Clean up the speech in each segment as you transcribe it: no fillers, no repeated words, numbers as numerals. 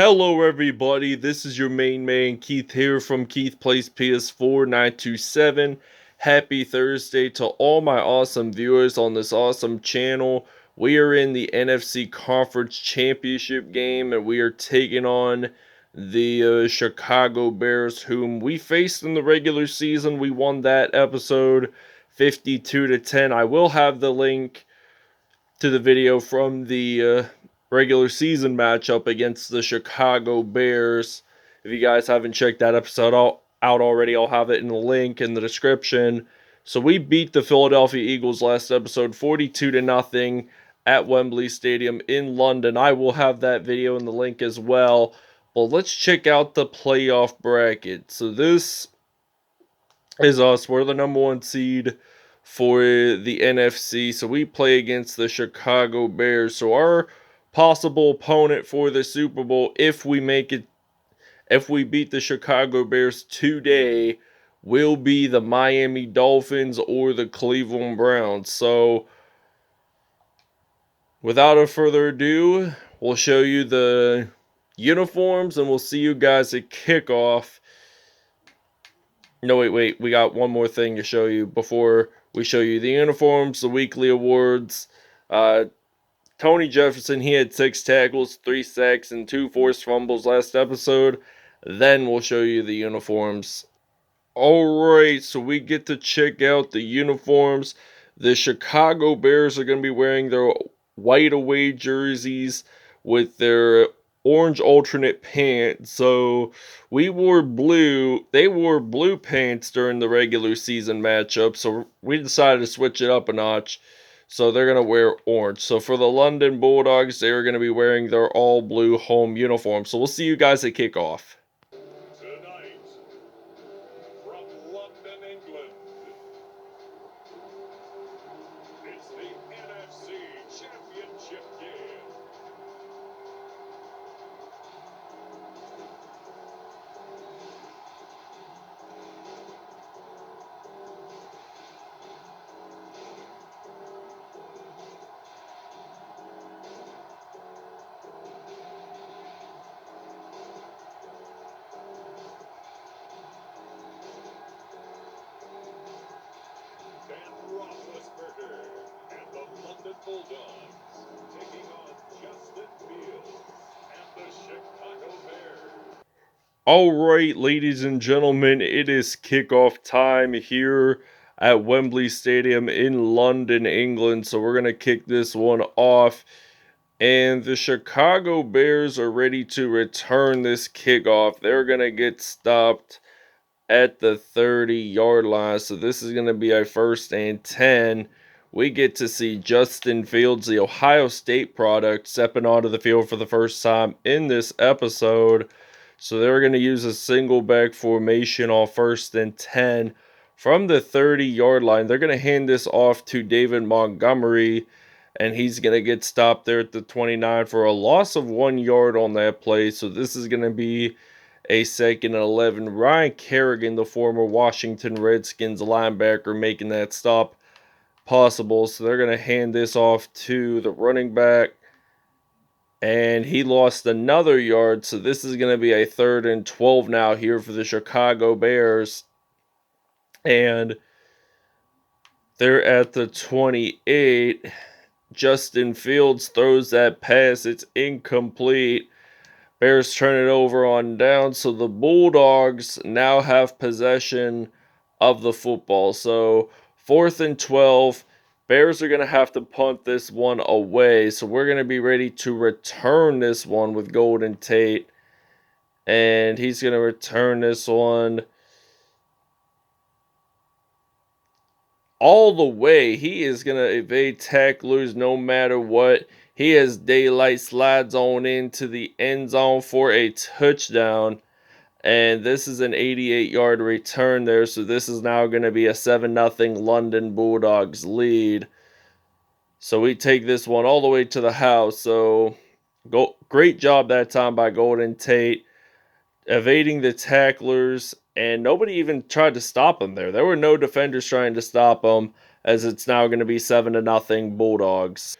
Hello everybody, this is your main man Keith here from Keith Plays PS4 927. Happy Thursday to all my awesome viewers on this awesome channel. We are in the NFC Conference Championship game and we are taking on the Chicago Bears, whom we faced in the regular season. We won that episode 52-10. I will have the link to the video from the regular season matchup against the Chicago Bears. If you guys haven't checked that episode out already, I'll have it in the link in the description. So we beat the Philadelphia Eagles last episode 42-0 at Wembley Stadium in London. I will have that video in the link as well. But let's check out the playoff bracket. So this is us. We're the number one seed for the NFC. So we play against the Chicago Bears. So our possible opponent for the Super Bowl, if we beat the Chicago Bears today, will be the Miami Dolphins or the Cleveland Browns. So without a further ado, we'll show you the uniforms and we'll see you guys at kickoff. No, wait. We got one more thing to show you before we show you the uniforms, the weekly awards. Tony Jefferson, he had 6 tackles, 3 sacks, and 2 forced fumbles last episode. Then we'll show you the uniforms. Alright, so we get to check out the uniforms. The Chicago Bears are going to be wearing their white away jerseys with their orange alternate pants. So we wore blue. They wore blue pants during the regular season matchup. So we decided to switch it up a notch. So they're going to wear orange. So for the London Bulldogs, they're going to be wearing their all blue home uniform. So we'll see you guys at kickoff. Tonight, from London, England, it's the NFC Championship game. And the London Bulldogs taking on Justin Fields and the Chicago Bears. Alright, ladies and gentlemen, it is kickoff time here at Wembley Stadium in London, England. So we're going to kick this one off. And the Chicago Bears are ready to return this kickoff. They're going to get stopped at the 30-yard line. So this is going to be a 1st and 10. We get to see Justin Fields, the Ohio State product, stepping onto the field for the first time in this episode. So they're going to use a single back formation on 1st and 10 from the 30-yard line. They're going to hand this off to David Montgomery, and he's going to get stopped there at the 29 for a loss of 1 yard on that play. So this is going to be a 2nd and 11. Ryan Kerrigan, the former Washington Redskins linebacker, making that stop possible. So they're going to hand this off to the running back. And he lost another yard. So this is going to be a 3rd and 12 now here for the Chicago Bears. And they're at the 28. Justin Fields throws that pass. It's incomplete. Bears turn it over on down. So the Bulldogs now have possession of the football. So 4th and 12. Bears are going to have to punt this one away. So we're going to be ready to return this one with Golden Tate. And he's going to return this one all the way. He is going to evade tacklers no matter what. He has daylight, slides on into the end zone for a touchdown. And this is an 88-yard return there. So this is now going to be a 7-0 London Bulldogs lead. So we take this one all the way to the house. So great job that time by Golden Tate, evading the tacklers. And nobody even tried to stop him there. There were no defenders trying to stop him, as it's now going to be 7-0 Bulldogs.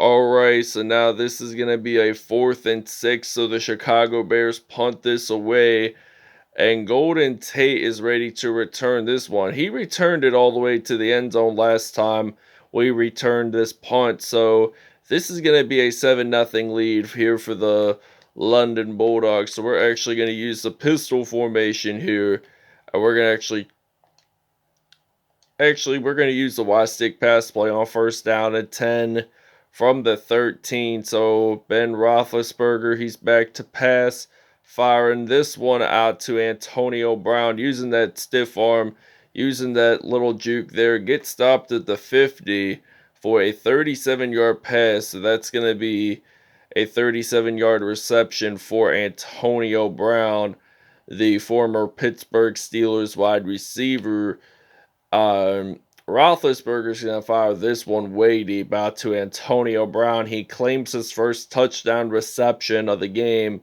Alright, so now this is going to be a 4th and 6, so the Chicago Bears punt this away, and Golden Tate is ready to return this one. He returned it all the way to the end zone last time we returned this punt, so this is going to be a 7-0 lead here for the London Bulldogs. So we're actually going to use the pistol formation here, and we're going to we're going to use the Y-stick pass play on 1st down and 10 from the 13. So Ben Roethlisberger, he's back to pass, firing this one out to Antonio Brown, using that stiff arm, using that little juke there. Gets stopped at the 50 for a 37-yard pass. So that's going to be a 37-yard reception for Antonio Brown, the former Pittsburgh Steelers wide receiver. Roethlisberger's going to fire this one way deep out to Antonio Brown. He claims his first touchdown reception of the game,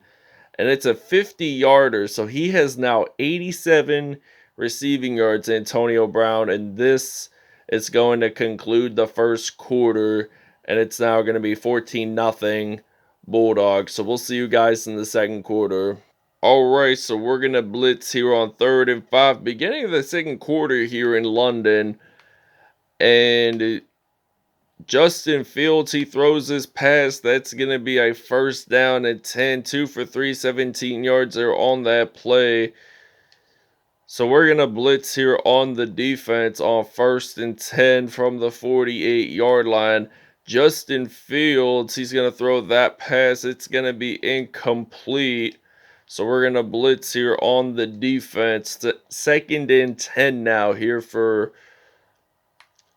and it's a 50-yarder. So he has now 87 receiving yards, Antonio Brown, and this is going to conclude the first quarter, and it's now going to be 14-0 Bulldogs. So we'll see you guys in the second quarter. Alright, so we're going to blitz here on 3rd and 5, beginning of the second quarter here in London. And Justin Fields, he throws this pass. That's going to be a 1st down and 10, 2 for 3, 17 yards there on that play. So we're going to blitz here on the defense on 1st and 10 from the 48-yard line. Justin Fields, he's going to throw that pass. It's going to be incomplete. So we're going to blitz here on the defense. 2nd and 10 now here for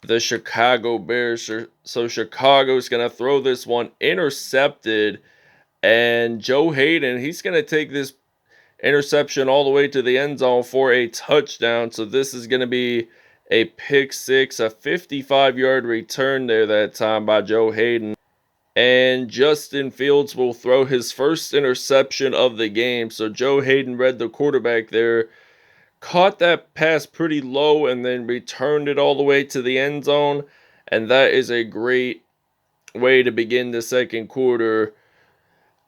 the Chicago Bears. So Chicago's going to throw this one, intercepted. And Joe Hayden, he's going to take this interception all the way to the end zone for a touchdown. So this is going to be a pick six, a 55-yard return there that time by Joe Hayden. And Justin Fields will throw his first interception of the game. So Joe Hayden read the quarterback there, caught that pass pretty low, and then returned it all the way to the end zone. And that is a great way to begin the second quarter.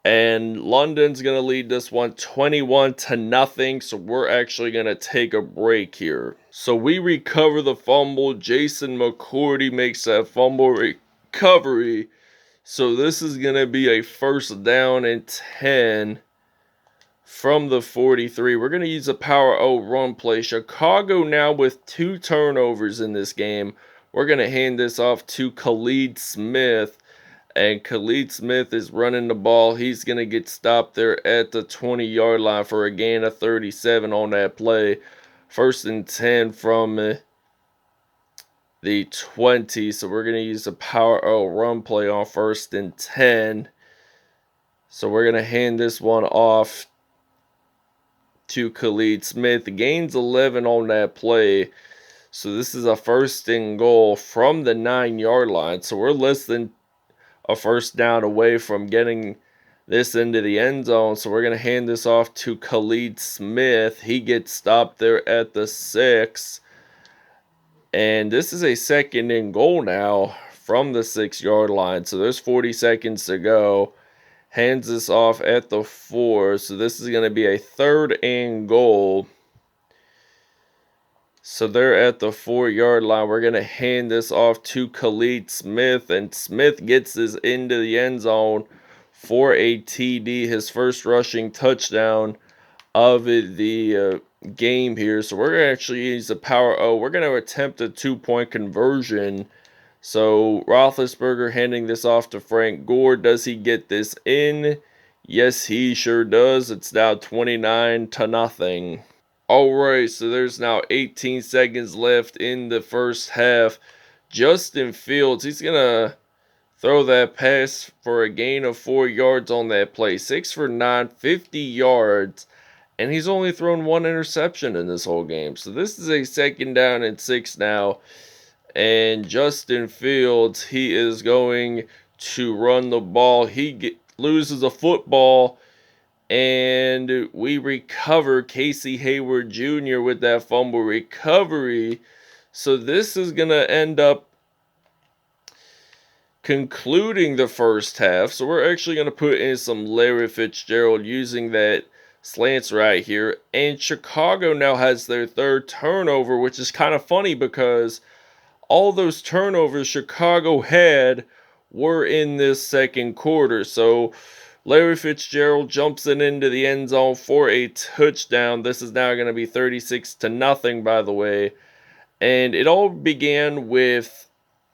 And London's going to lead this one 21-0. So we're actually going to take a break here. So we recover the fumble. Jason McCourty makes that fumble recovery. So this is going to be a 1st down and 10 from the 43. We're going to use a power O run play. Chicago now with 2 turnovers in this game. We're going to hand this off to Khalid Smith. And Khalid Smith is running the ball. He's going to get stopped there at the 20-yard line for a gain of 37 on that play. 1st and 10 from the 20. So we're going to use a power O run play on 1st and 10. So we're going to hand this one off to Khalid Smith. Gains 11 on that play. So this is a 1st and goal from the 9-yard line. So we're less than a 1st down away from getting this into the end zone. So we're going to hand this off to Khalid Smith. He gets stopped there at the 6. And this is a 2nd and goal now from the 6-yard line. So there's 40 seconds to go. Hands this off at the 4. So this is going to be a 3rd and goal. So they're at the 4-yard line. We're going to hand this off to Khalid Smith. And Smith gets this into the end zone for a TD. His first rushing touchdown of the game here. So we're going to actually use the power O. We're going to attempt a 2-point conversion. So Roethlisberger handing this off to Frank Gore. Does he get this in? Yes, he sure does. It's now 29-0. Alright, so there's now 18 seconds left in the first half. Justin Fields, he's going to throw that pass for a gain of 4 yards on that play. 6 for 9, 50 yards. And he's only thrown 1 interception in this whole game. So this is a 2nd down and 6 now. And Justin Fields, he is going to run the ball. He loses the football. And we recover Casey Hayward Jr. with that fumble recovery. So this is going to end up concluding the first half. So we're actually going to put in some Larry Fitzgerald using that slants right here. And Chicago now has their third turnover, which is kind of funny because all those turnovers Chicago had were in this second quarter. So Larry Fitzgerald jumps it into the end zone for a touchdown. This is now going to be 36-0, by the way. And it all began with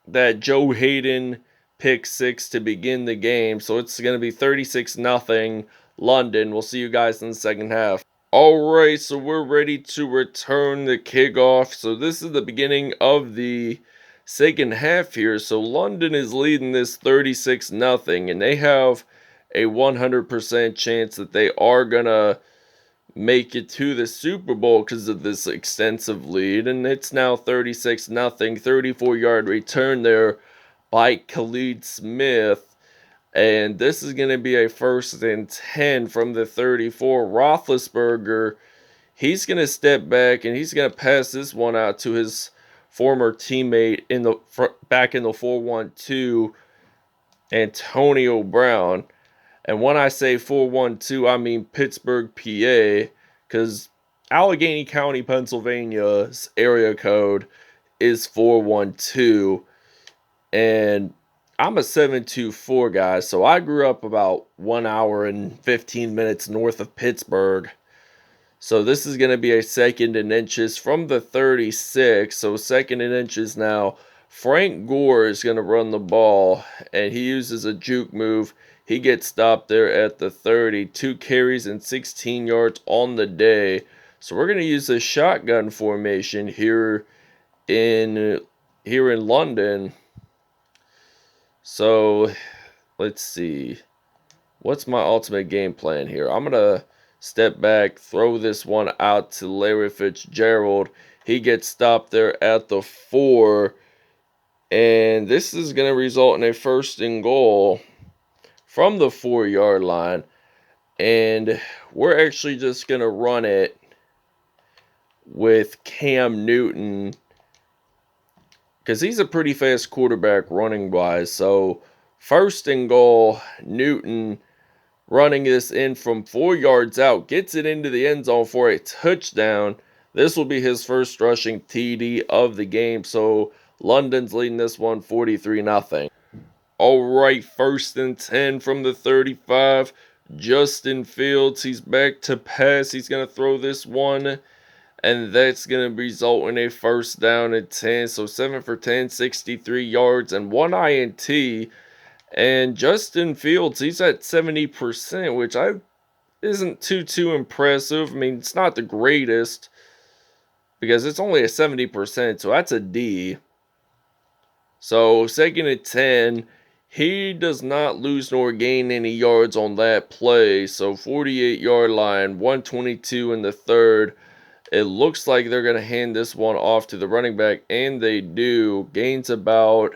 that Joe Hayden pick six to begin the game. So it's going to be 36-0 London. We'll see you guys in the second half. Alright, so we're ready to return the kickoff. So this is the beginning of the second half here. So London is leading this 36-0, and they have a 100% chance that they are going to make it to the Super Bowl because of this extensive lead. And it's now 36-0, 34-yard return there by Khalid Smith. And this is going to be a 1st and 10 from the 34. Roethlisberger, he's going to step back and he's going to pass this one out to his former teammate in the back in the 4-1-2, Antonio Brown. And when I say 412, I mean Pittsburgh, PA, because Allegheny County, Pennsylvania's area code is 412. And I'm a 724 guy, so I grew up about 1 hour and 15 minutes north of Pittsburgh. So this is going to be a 2nd and inches from the 36. So 2nd and inches now. Frank Gore is going to run the ball, and he uses a juke move. He gets stopped there at the 30. 2 carries and 16 yards on the day. So we're going to use a shotgun formation here in London. So let's see. What's my ultimate game plan here? I'm going to step back, throw this one out to Larry Fitzgerald. He gets stopped there at the 4. And this is going to result in a 1st and goal from the 4-yard line. And we're actually just going to run it with Cam Newton, because he's a pretty fast quarterback running wise. So 1st and goal, Newton running this in from 4 yards out, gets it into the end zone for a touchdown. This will be his first rushing TD of the game. So London's leading this one 43-0. Alright, 1st and 10 from the 35. Justin Fields, he's back to pass. He's going to throw this one, and that's going to result in a 1st down and 10. So 7 for 10, 63 yards, and 1 INT. And Justin Fields, he's at 70%, which isn't too impressive. I mean, it's not the greatest, because it's only a 70%, so that's a D. So 2nd and 10. He does not lose nor gain any yards on that play. So 48-yard line, 122 in the 3rd. It looks like they're going to hand this one off to the running back, and they do. Gains about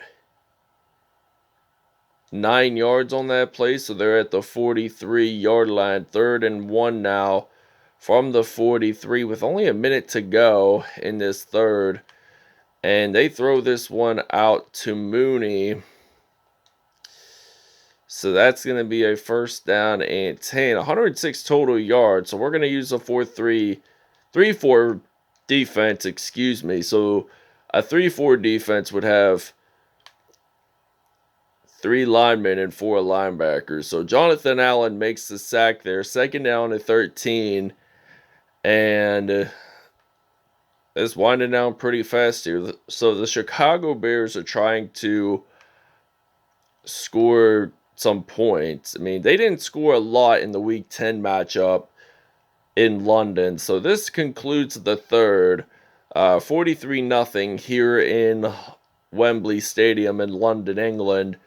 9 yards on that play, so they're at the 43-yard line. 3rd and 1 now from the 43 with only a minute to go in this 3rd. And they throw this one out to Mooney. So that's going to be a 1st down and 10. 106 total yards. So we're going to use a 3-4 defense, excuse me. So a 3-4 defense would have 3 linemen and 4 linebackers. So Jonathan Allen makes the sack there. 2nd down and 13. And it's winding down pretty fast here. So the Chicago Bears are trying to score some points. I mean, they didn't score a lot in the Week 10 matchup in London. So this concludes the 3rd. 43-0 here in Wembley Stadium in London, England,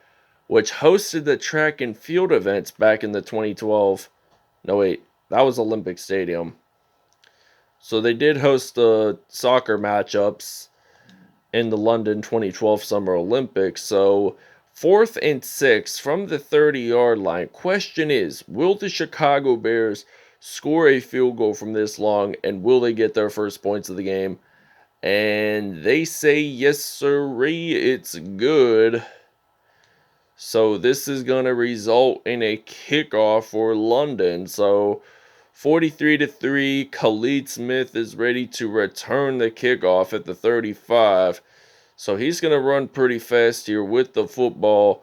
which hosted the track and field events back in the 2012. No, wait, that was Olympic Stadium. So they did host the soccer matchups in the London 2012 Summer Olympics. So 4th and 6 from the 30-yard line. Question is, will the Chicago Bears score a field goal from this long, and will they get their first points of the game? And they say yes, sirree, it's good. So this is going to result in a kickoff for London. So 43-3, Khalid Smith is ready to return the kickoff at the 35. So he's going to run pretty fast here with the football.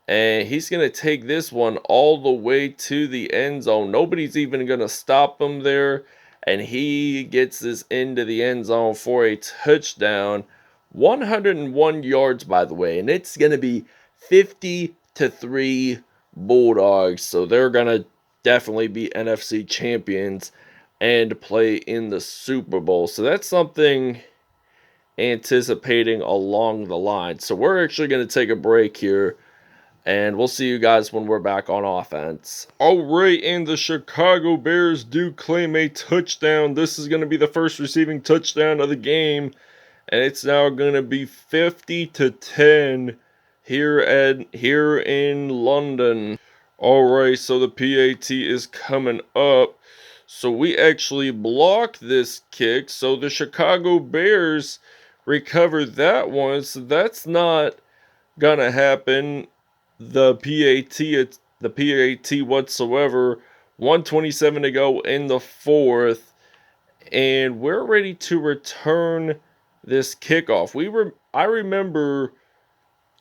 And he's going to take this one all the way to the end zone. Nobody's even going to stop him there. And he gets this into the end zone for a touchdown. 101 yards, by the way. And it's going to be 50-3 Bulldogs. So they're going to definitely be NFC champions and play in the Super Bowl. So that's something anticipating along the line. So we're actually going to take a break here, and we'll see you guys when we're back on offense. All right, and the Chicago Bears do claim a touchdown. This is going to be the first receiving touchdown of the game, and it's now going to be 50-10 here in London. All right, so the PAT is coming up. So we actually blocked this kick, so the Chicago Bears recovered that one. So that's not gonna happen. The PAT whatsoever. 127 to go in the fourth, and we're ready to return this kickoff. I remember,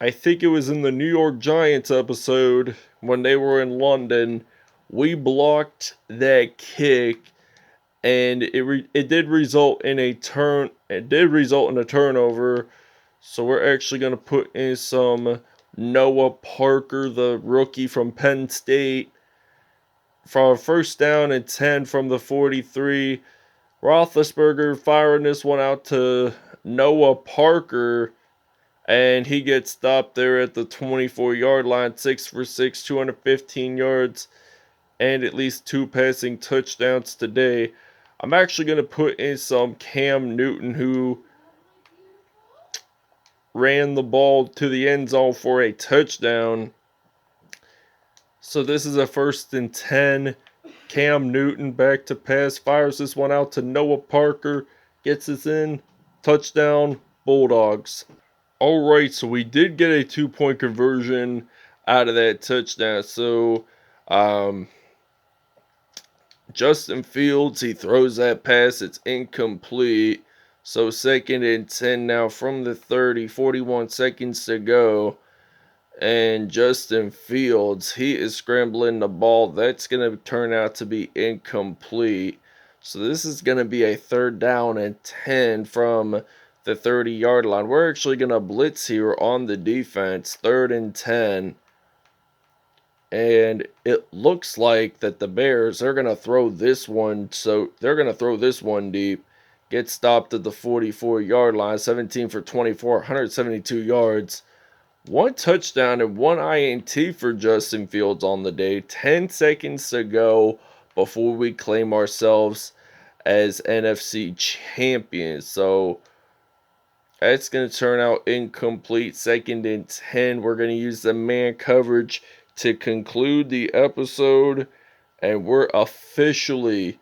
I think it was in the New York Giants episode when they were in London, we blocked that kick, and it did result in a turnover. So we're actually going to put in some Noah Parker, the rookie from Penn State, for a first down and 10 from the 43. Roethlisberger firing this one out to Noah Parker, and he gets stopped there at the 24-yard line. 6 for 6, 215 yards, and at least 2 passing touchdowns today. I'm actually going to put in some Cam Newton, who ran the ball to the end zone for a touchdown. So this is a 1st and 10. Cam Newton back to pass, fires this one out to Noah Parker, gets us in, touchdown, Bulldogs. All right, so we did get a 2-point conversion out of that touchdown. So Justin Fields, he throws that pass, it's incomplete. So 2nd and 10 now from the 30, 41 seconds to go. And Justin Fields, he is scrambling the ball. That's going to turn out to be incomplete. So this is going to be a 3rd down and 10 from the 30-yard line. We're actually going to blitz here on the defense, 3rd and 10. And it looks like that the Bears are going to throw this one. So they're going to throw this one deep. Get stopped at the 44-yard line, 17 for 24, 172 yards. 1 touchdown and 1 INT for Justin Fields on the day. 10 seconds to go before we claim ourselves as NFC champions. So that's going to turn out incomplete. 2nd and 10. We're going to use the man coverage to conclude the episode. And we're officially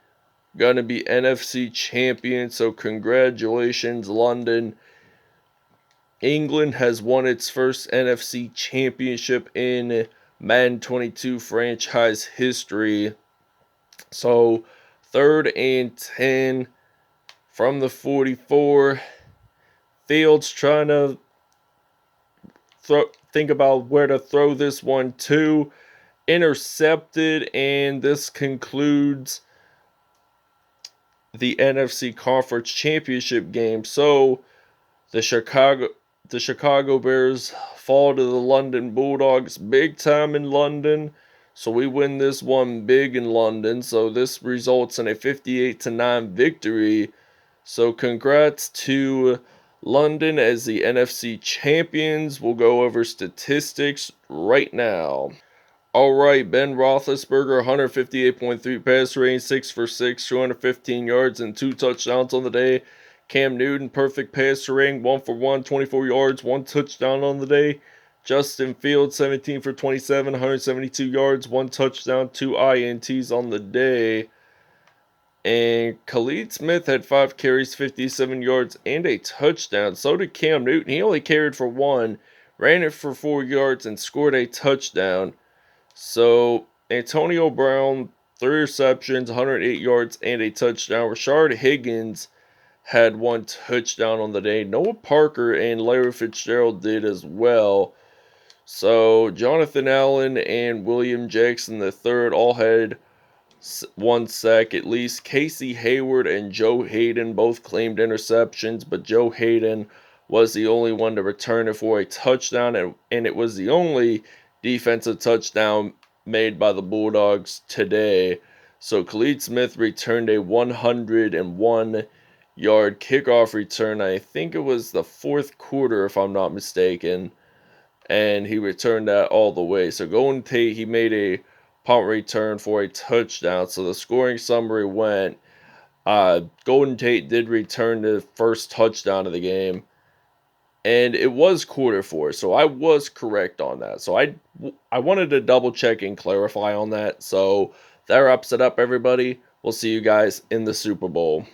going to be NFC champions. So congratulations, London. England has won its first NFC championship in Madden 22 franchise history. So 3rd and 10 from the 44. Fields trying to think about where to throw this one to. Intercepted, and this concludes the NFC Conference Championship game. So the Chicago Bears fall to the London Bulldogs big time in London. So we win this one big in London. So this results in a 58-9 victory. So congrats to London as the NFC champions. We'll go over statistics right now. All right, Ben Roethlisberger, 158.3 pass rating, 6 for 6, 215 yards, and 2 touchdowns on the day. Cam Newton, perfect passer rating, 1 for 1, 24 yards, 1 touchdown on the day. Justin Fields, 17 for 27, 172 yards, 1 touchdown, 2 INTs on the day. And Khalid Smith had 5 carries, 57 yards, and a touchdown. So did Cam Newton. He only carried for 1, ran it for 4 yards, and scored a touchdown. So Antonio Brown, 3 receptions, 108 yards, and a touchdown. Rashard Higgins had 1 touchdown on the day. Noah Parker and Larry Fitzgerald did as well. So Jonathan Allen and William Jackson III all had 1 sack at least. Casey Hayward and Joe Hayden both claimed interceptions, but Joe Hayden was the only one to return it for a touchdown, and it was the only defensive touchdown made by the Bulldogs today. So Khalid Smith returned a 101-yard kickoff return. I think it was the 4th quarter, if I'm not mistaken, and he returned that all the way. So Golden Tate, he made a punt return for a touchdown. So the scoring summary went, Golden Tate did return the first touchdown of the game, and it was quarter 4. So I was correct on that. So I wanted to double check and clarify on that. So that wraps it up, everybody. We'll see you guys in the Super Bowl.